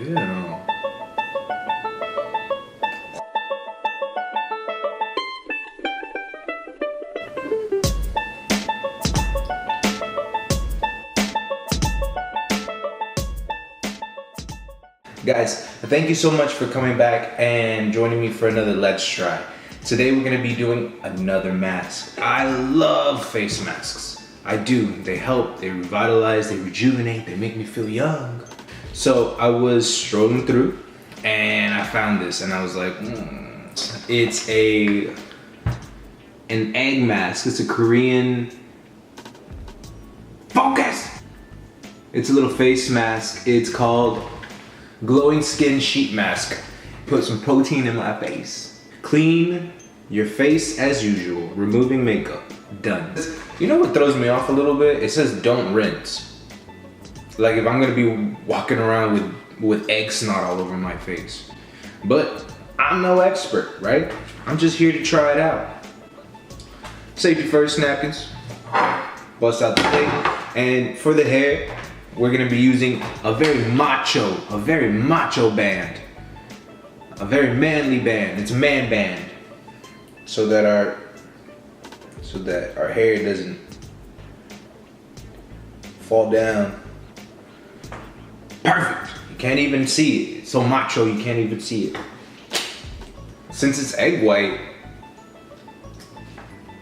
Yeah. Guys, thank you so much for coming back and joining me for another Let's Try. Today we're gonna be doing another mask. I love face masks. I do. They help, they revitalize, they rejuvenate, they make me feel young. So I was strolling through and I found this and I was like, it's an egg mask. It's a Korean, focus! It's a little face mask. It's called Glowing Skin Sheet Mask. Put some protein in my face. Clean your face as usual, removing makeup. Done. You know what throws me off a little bit? It says don't rinse. Like if I'm gonna be walking around with egg snot all over my face. But I'm no expert, right? I'm just here to try it out. Safety first, napkins. Bust out the plate. And for the hair, we're gonna be using a very macho band. A very manly band. It's a man band. So that our hair doesn't fall down. Perfect. You can't even see it. It's so macho you can't even see it. Since it's egg white,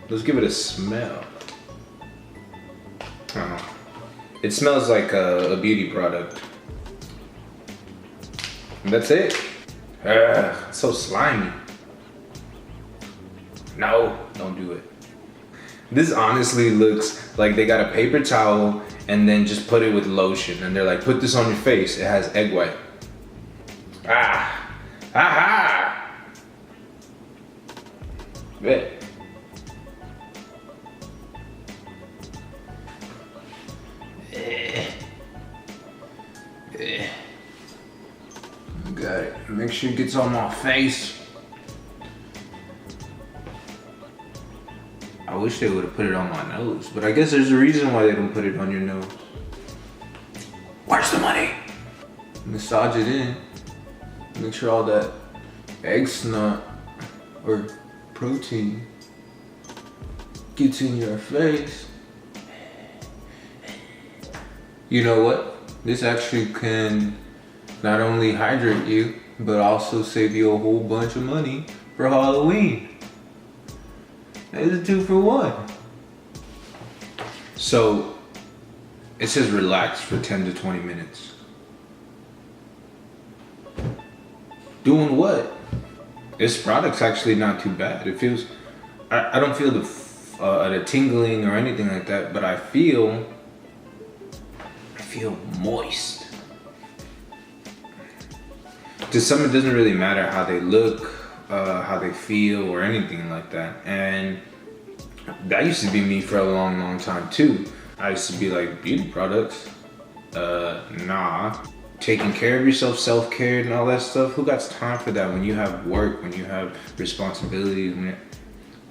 let's give it a smell. I don't know. It smells like a beauty product. And that's it. It's so slimy. No, don't do it. This honestly looks like they got a paper towel and then just put it with lotion. And they're like, put this on your face. It has egg white. Aha! Bet. Got it. Make sure it gets on my face. I wish they would have put it on my nose, but I guess there's a reason why they don't put it on your nose. Where's the money? Massage it in. Make sure all that egg snot or protein gets in your face. You know what? This actually can not only hydrate you, but also save you a whole bunch of money for Halloween. It's a 2-for-1. So, it says relax for 10 to 20 minutes. Doing what? This product's actually not too bad. It feels, I don't feel the tingling or anything like that, but I feel moist. To some, it doesn't really matter how they look, how they feel, or anything like that. And that used to be me for a long time too. I used to be like, beauty products? Nah. Taking care of yourself, self-care and all that stuff. Who got time for that when you have work, when you have responsibilities?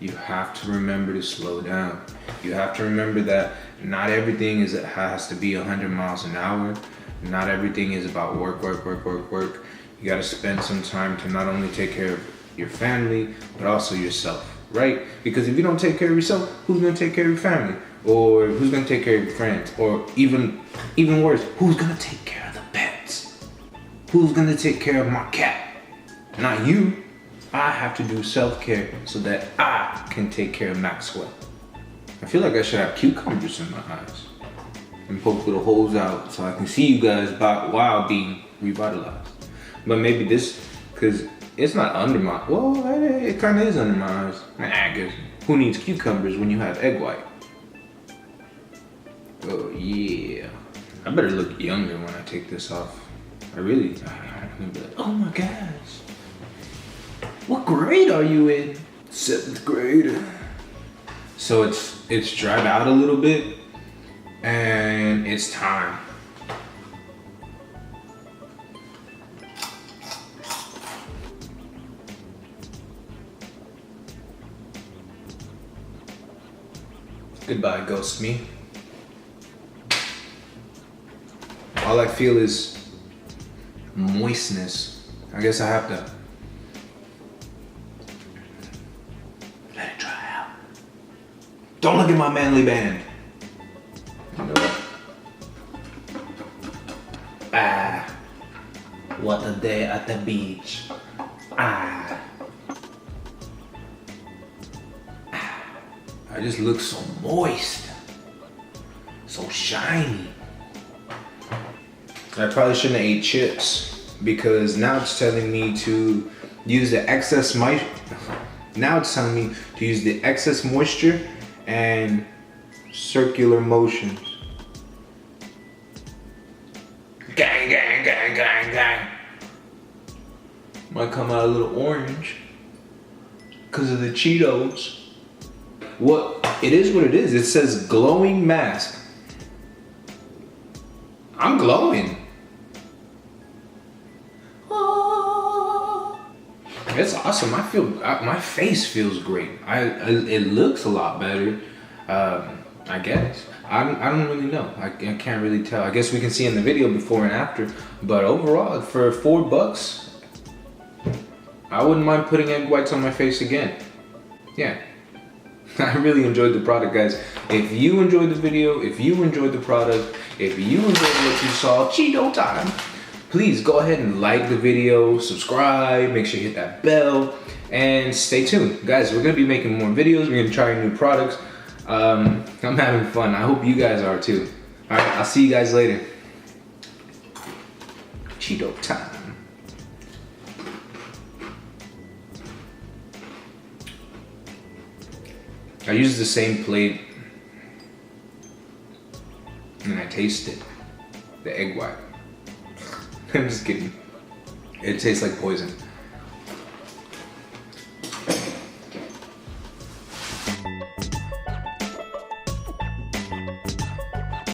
You have to remember to slow down. You have to remember that not everything has to be 100 miles an hour. Not everything is about work. You gotta spend some time to not only take care of your family, but also yourself, right? Because if you don't take care of yourself, who's gonna take care of your family? Or who's gonna take care of your friends? Or even worse, who's gonna take care of the pets? Who's gonna take care of my cat? Not you. I have to do self-care so that I can take care of Maxwell. I feel like I should have cucumbers in my eyes and poke little holes out so I can see you guys while being revitalized. But maybe this, cause it's not under my, well, it kind of is under my eyes. Nah, cause who needs cucumbers when you have egg white? Oh yeah. I better look younger when I take this off. I'm gonna be like, oh my gosh. What grade are you in? 7th grade. So it's dried out a little bit and it's time. Goodbye, ghost me. All I feel is moistness. I guess I have to let it dry out. Don't look at my manly band. You know what? Ah, what a day at the beach. Ah. I just look so moist, so shiny. I probably shouldn't have ate chips because now it's telling me to use the excess moisture. Now it's telling me to use the excess moisture and circular motions. Gang, gang, gang, gang, gang. Might come out a little orange because of the Cheetos. What it is, what it is. It says glowing mask. I'm glowing. It's awesome. I feel my face feels great. It looks a lot better. I guess I don't really know. I can't really tell. I guess we can see in the video before and after. But overall, for $4, I wouldn't mind putting egg whites on my face again. Yeah. I really enjoyed the product, guys. If you enjoyed the video, if you enjoyed the product, if you enjoyed what you saw, Cheeto time, please go ahead and like the video, subscribe, make sure you hit that bell, and stay tuned. Guys, we're gonna be making more videos. We're gonna try new products. I'm having fun. I hope you guys are too. All right, I'll see you guys later. Cheeto time. I use the same plate and I taste it. The egg white. I'm just kidding. It tastes like poison.